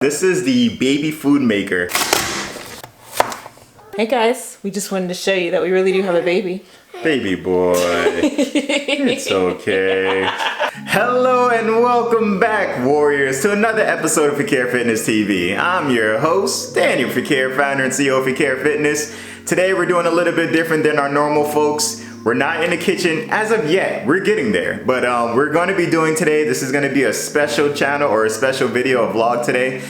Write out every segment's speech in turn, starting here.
This is the baby food maker. Hey guys, we just wanted to show you that we really do have a baby. Baby boy. It's okay. Hello and welcome back, warriors, to another episode of Fequiere Fitness TV. I'm your host, Daniel Fequiere, founder and CEO of Fequiere Fitness. Today we're doing a little bit different than our normal folks. We're not in the kitchen as of yet. We're getting there. But we're going to be doing today, this is going to be a special channel or a special video, a vlog today.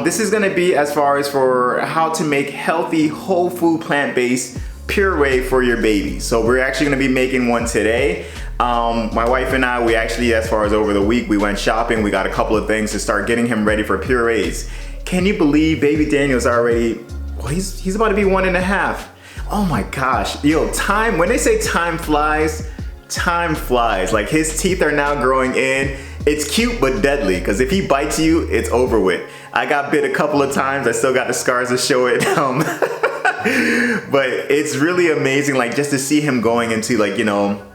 This is going to be as far as for how to make healthy, whole food, plant-based puree for your baby. So we're actually going to be making one today. My wife and I, we actually, as far as over the week, we went shopping. We got a couple of things to start getting him ready for purees. Can you believe baby Daniel's already, well, he's about to be 1.5. Oh my gosh, yo, time, when they say time flies. Like his teeth are now growing in. It's cute but deadly, because if he bites you, it's over with. I got bit a couple of times. I still got the scars to show it. But it's really amazing, like just to see him going into, like, you know,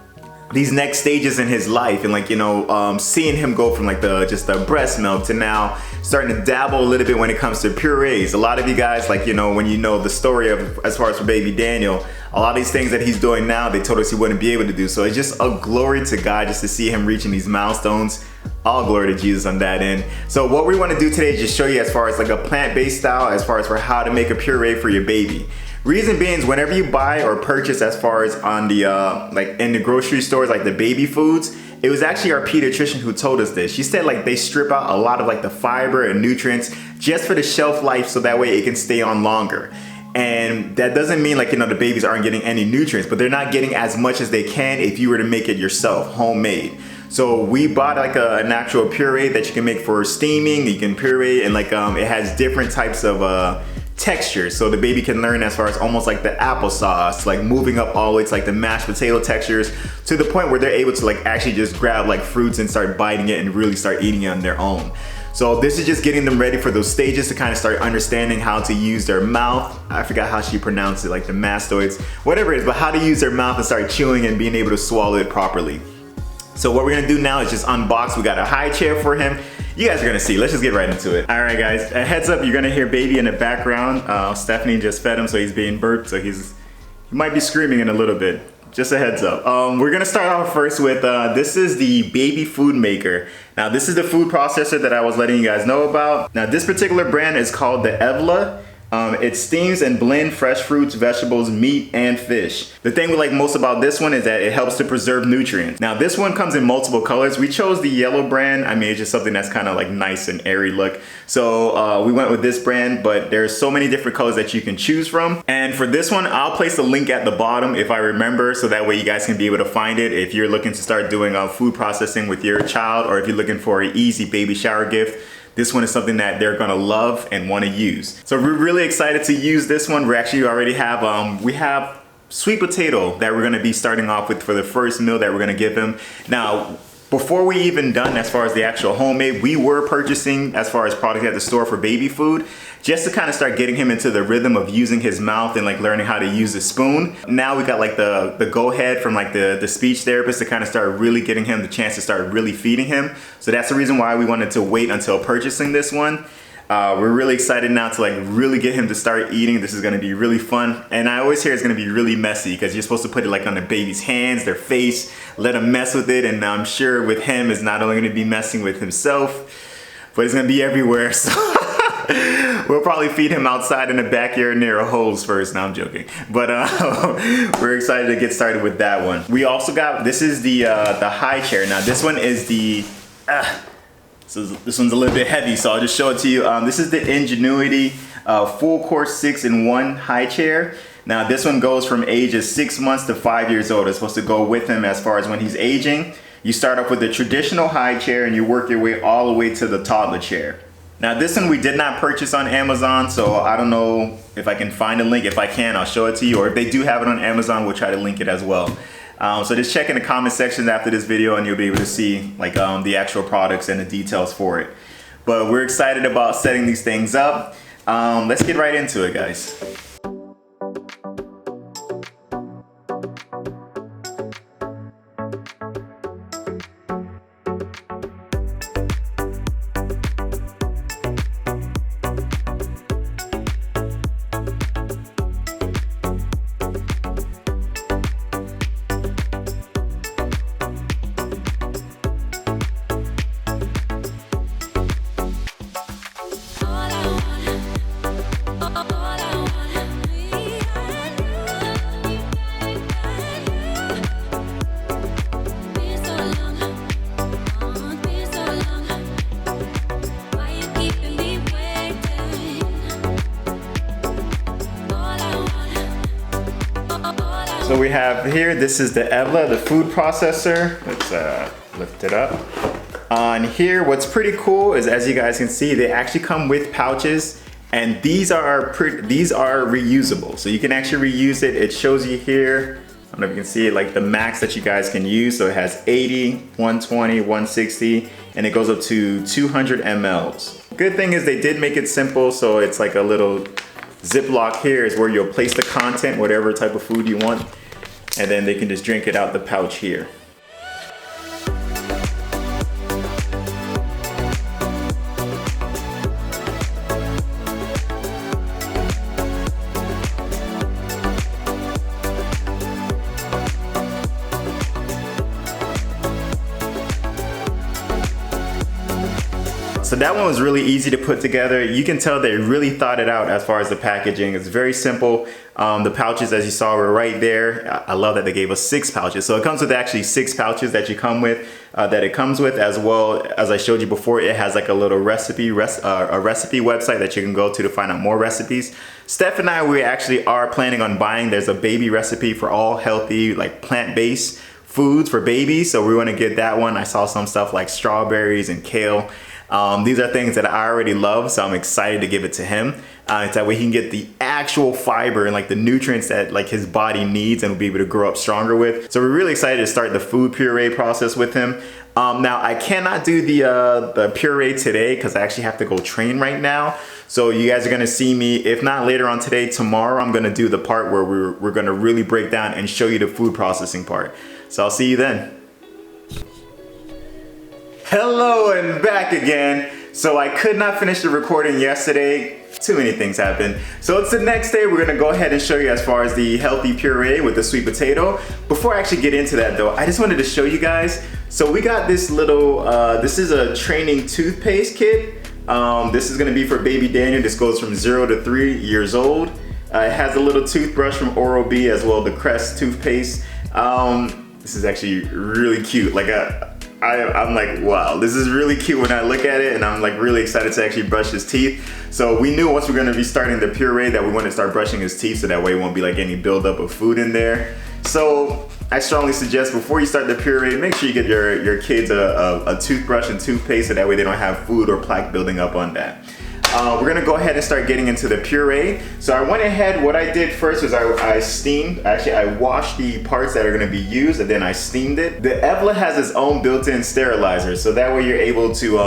these next stages in his life, and like, you know, seeing him go from like just the breast milk to now starting to dabble a little bit when it comes to purees. A lot of you guys, like, you know, when you know the story of as far as for baby Daniel, a lot of these things that he's doing now, they told us he wouldn't be able to do. So it's just a glory to God just to see him reaching these milestones. All glory to Jesus on that end. So what we want to do today is just show you as far as like a plant-based style, as far as for how to make a puree for your baby. Reason being is whenever you buy or purchase as far as on the like in the grocery stores, like the baby foods, it was actually our pediatrician who told us this. She said like they strip out a lot of like the fiber and nutrients just for the shelf life, so that way it can stay on longer. And that doesn't mean like, you know, the babies aren't getting any nutrients, but they're not getting as much as they can if you were to make it yourself, homemade. So we bought like an actual puree that you can make for steaming. You can puree, and like it has different types of textures, so the baby can learn as far as almost like the applesauce, like moving up all the way to like the mashed potato textures, to the point where they're able to like actually just grab like fruits and start biting it and really start eating it on their own. So this is just getting them ready for those stages to kind of start understanding how to use their mouth. I forgot how she pronounced it, like the mastoids, whatever it is, but how to use their mouth and start chewing and being able to swallow it properly. So what we're gonna do now is just unbox. We got a high chair for him. You guys are gonna see. Let's just get right into it. All right, guys. A heads up, you're gonna hear baby in the background. Stephanie just fed him, so he's being burped. So he might be screaming in a little bit. Just a heads up. We're gonna start off first with this is the baby food maker. Now this is the food processor that I was letting you guys know about. Now this particular brand is called the Evla. It steams and blends fresh fruits, vegetables, meat, and fish. The thing we like most about this one is that it helps to preserve nutrients. Now this one comes in multiple colors. We chose the yellow brand. I mean, it's just something that's kind of like nice and airy look. So we went with this brand, but there's so many different colors that you can choose from. And for this one, I'll place a link at the bottom if I remember, so that way you guys can be able to find it if you're looking to start doing food processing with your child, or if you're looking for an easy baby shower gift. This one is something that they're gonna love and wanna use. So we're really excited to use this one. We actually already have, we have sweet potato that we're gonna be starting off with for the first meal that we're gonna give him. Now, before we even done as far as the actual homemade, we were purchasing as far as products at the store for baby food, just to kind of start getting him into the rhythm of using his mouth and like learning how to use a spoon. Now we got like the go ahead from like the speech therapist to kind of start really getting him the chance to start really feeding him. So that's the reason why we wanted to wait until purchasing this one. We're really excited now to like really get him to start eating. This is gonna be really fun. And I always hear it's gonna be really messy, because you're supposed to put it like on the baby's hands, their face, let them mess with it. And I'm sure with him, it's not only gonna be messing with himself, but it's gonna be everywhere. So we'll probably feed him outside in the backyard near a hose first. No, I'm joking. But we're excited to get started with that one. We also got, this is the high chair. Now this one is the, so this one's a little bit heavy, so I'll just show it to you. This is the Ingenuity full course 6-in-1 high chair. Now this one goes from ages 6 months to 5 years old. It's supposed to go with him as far as when he's aging. You start off with the traditional high chair and you work your way all the way to the toddler chair. Now this one we did not purchase on Amazon, so I don't know if I can find a link. If I can, I'll show it to you, or if they do have it on Amazon, we'll try to link it as well. So just check in the comment sections after this video and you'll be able to see like the actual products and the details for it. But we're excited about setting these things up. Let's get right into it, guys. So we have here, this is the Evla, the food processor. Let's lift it up. On here, what's pretty cool is, as you guys can see, they actually come with pouches, and these are reusable. So you can actually reuse it. It shows you here, I don't know if you can see it, like the max that you guys can use. So it has 80, 120, 160, and it goes up to 200 mLs. Good thing is they did make it simple, so it's like a little Ziploc here is where you'll place the content, whatever type of food you want, and then they can just drink it out the pouch here. So that one was really easy to put together. You can tell they really thought it out as far as the packaging. It's very simple. The pouches, as you saw, were right there. I love that they gave us 6 pouches. So it comes with actually 6 pouches that you come with, as well as I showed you before. It has like a little recipe website that you can go to find out more recipes. Steph and I, we actually are planning on buying. There's a baby recipe for all healthy, like plant-based foods for babies. So we want to get that one. I saw some stuff like strawberries and kale. These are things that I already love, so I'm excited to give it to him. It's that way he can get the actual fiber and like the nutrients that like his body needs and will be able to grow up stronger with. So we're really excited to start the food puree process with him. Now I cannot do the puree today because I actually have to go train right now. So you guys are gonna see me, if not later on today, tomorrow I'm gonna do the part where we're gonna really break down and show you the food processing part. So I'll see you then. Hello and back again. So I could not finish the recording yesterday. Too many things happened. So it's the next day. We're gonna go ahead and show you as far as the healthy puree with the sweet potato. Before I actually get into that though, I just wanted to show you guys. So we got this little, this is a training toothpaste kit. This is gonna be for baby Daniel. This goes from 0 to 3 years old. It has a little toothbrush from Oral-B as well, the Crest toothpaste. This is actually really cute. Like I'm like, wow, this is really cute when I look at it, and I'm like really excited to actually brush his teeth. So we knew once we're gonna be starting the puree that we want to start brushing his teeth so that way it won't be like any buildup of food in there. So I strongly suggest before you start the puree, make sure you get your kids a toothbrush and toothpaste so that way they don't have food or plaque building up on that. We're gonna go ahead and start getting into the puree. So I went ahead, what I did first was I steamed, actually I washed the parts that are gonna be used and then I steamed it. The Evla has its own built-in sterilizer, so that way you're able to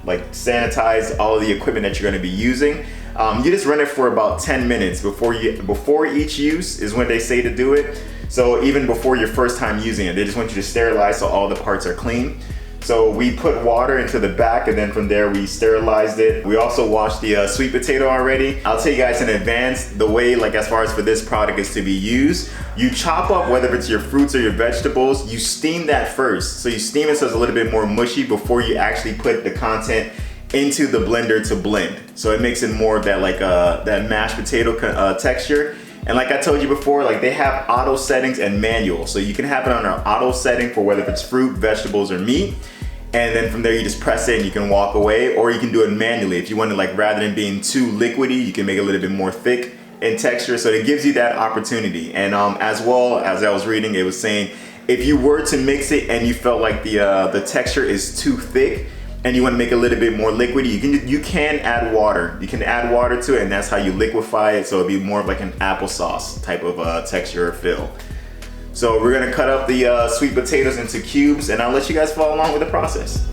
like sanitize all of the equipment that you're gonna be using. You just run it for about 10 minutes before each use is when they say to do it. So even before your first time using it, they just want you to sterilize so all the parts are clean. So we put water into the back and then from there we sterilized it. We also washed the sweet potato already. I'll tell you guys in advance, the way like as far as for this product is to be used, you chop up whether it's your fruits or your vegetables, you steam that first. So you steam it so it's a little bit more mushy before you actually put the content into the blender to blend. So it makes it more of that like that mashed potato texture. And like I told you before, like they have auto settings and manual. So you can have it on an auto setting for whether it's fruit, vegetables, or meat. And then from there you just press it and you can walk away, or you can do it manually. If you want to, like, rather than being too liquidy, you can make it a little bit more thick in texture. So it gives you that opportunity. And as well as I was reading, it was saying if you were to mix it and you felt like the texture is too thick and you want to make it a little bit more liquidy, you can add water. You can add water to it, and that's how you liquefy it. So it'd be more of like an applesauce type of texture or feel. So we're gonna cut up the sweet potatoes into cubes, and I'll let you guys follow along with the process.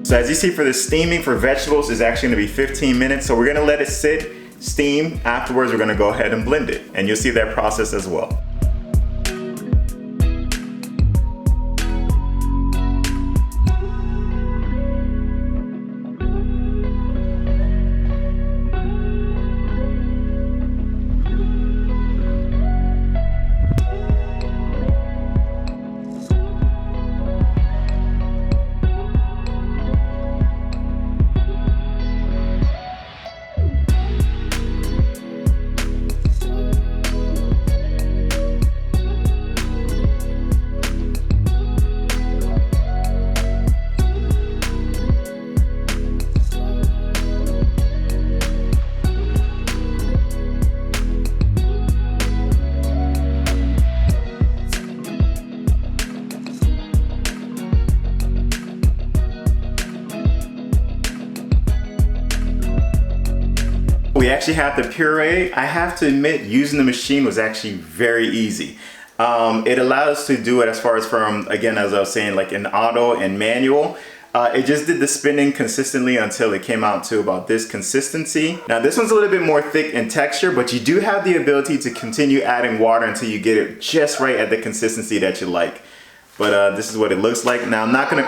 So as you see, for the steaming for vegetables is actually gonna be 15 minutes. So we're gonna let it sit, steam. Afterwards, we're gonna go ahead and blend it. And you'll see that process as well. we actually have the puree. I have to admit, using the machine was actually very easy. It allowed us to do it as far as from, again, as I was saying, like in auto and manual. It just did the spinning consistently until it came out to about this consistency. Now this one's a little bit more thick in texture, but you do have the ability to continue adding water until you get it just right at the consistency that you like. But this is what it looks like. Now I'm not gonna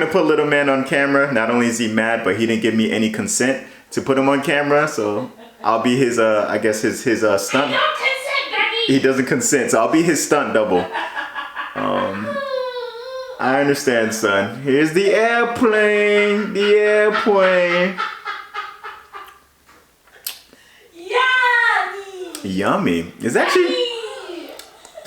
put little man on camera. Not only is he mad, but he didn't give me any consent to put him on camera. So I'll be his, I guess his stunt. I don't consent, Daddy. He doesn't consent, so I'll be his stunt double. I understand, son. Here's the airplane. The airplane. Yummy. Yummy. It's actually,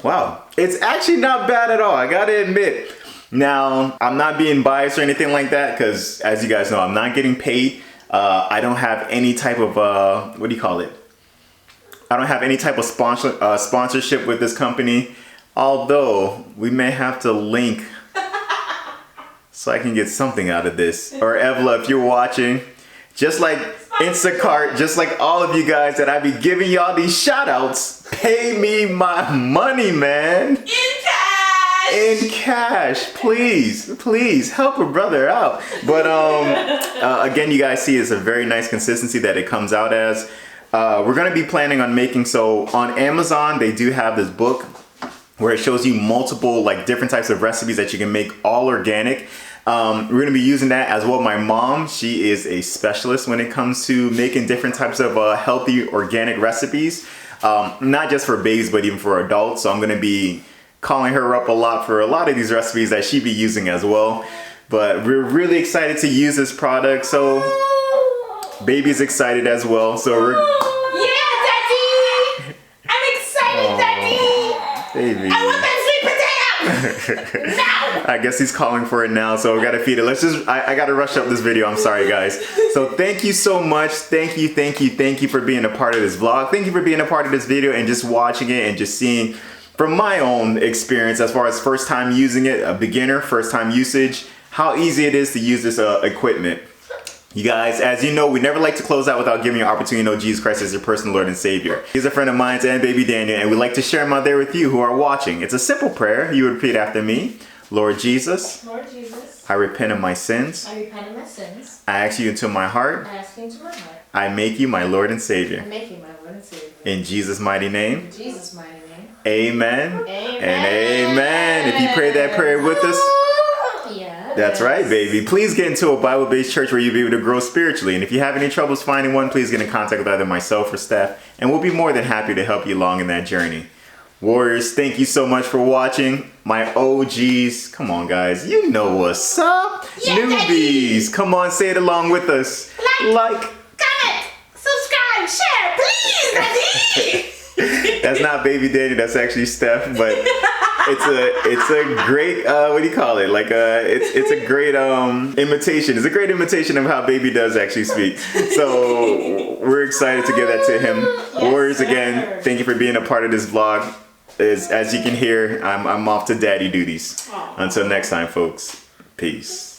wow. It's actually not bad at all, I gotta admit. Now, I'm not being biased or anything like that, because as you guys know, I'm not getting paid. I don't have any type of, what do you call it? I don't have any type of sponsorship with this company. Although, we may have to link so I can get something out of this. Or Evla, if you're watching, just like Instacart, just like all of you guys that I be giving y'all these shout outs, pay me my money, man. In cash, please help a brother out. But again, you guys see it's a very nice consistency that it comes out as. We're gonna be planning on making, so on Amazon, they do have this book where it shows you multiple like different types of recipes that you can make all organic. We're gonna be using that as well. My mom, she is a specialist when it comes to making different types of healthy organic recipes. Not just for babies, but even for adults. So I'm gonna be calling her up a lot for a lot of these recipes that she be using as well. But we're really excited to use this product. So baby's excited as well. So we're... Yeah, Daddy! I'm excited, Daddy! Baby. I want that sweet potato! Now! I guess he's calling for it now, so we gotta feed it. Let's just, I gotta rush up this video, I'm sorry guys. So thank you so much, thank you for being a part of this vlog. Thank you for being a part of this video and just watching it and just seeing from my own experience as far as first time using it, a beginner, first time usage, how easy it is to use this equipment. You guys, as you know, we never like to close out without giving you an opportunity to know Jesus Christ as your personal Lord and Savior. He's a friend of mine and baby Daniel, and we'd like to share him out there with you who are watching. It's a simple prayer. You would repeat after me. Lord Jesus, I repent of my sins. repent of my sins. I ask you into my heart. I ask you into my heart. I make you my Lord and Savior. I make you my Lord and Savior. In Jesus' mighty name. In Jesus' mighty name. Amen. Amen. And amen. If you pray that prayer with us, Yeah. that's right, baby. Please get into a Bible-based church where you'll be able to grow spiritually. And if you have any troubles finding one, please get in contact with either myself or Steph, and we'll be more than happy to help you along in that journey. Warriors, thank you so much for watching. My OGs, come on guys, you know what's up. Yeah, Newbies, come on, say it along with us. Like. Comment, subscribe, share, please, Daddy. That's not baby Daniel, that's actually Steph, but it's a great what do you call it? Like it's a great imitation. It's a great imitation of how baby does actually speak. So we're excited to give that to him. Yes, Warriors, sir. again, thank you for being a part of this vlog. As you can hear, I'm off to daddy duties. Aw. Until next time, folks. Peace.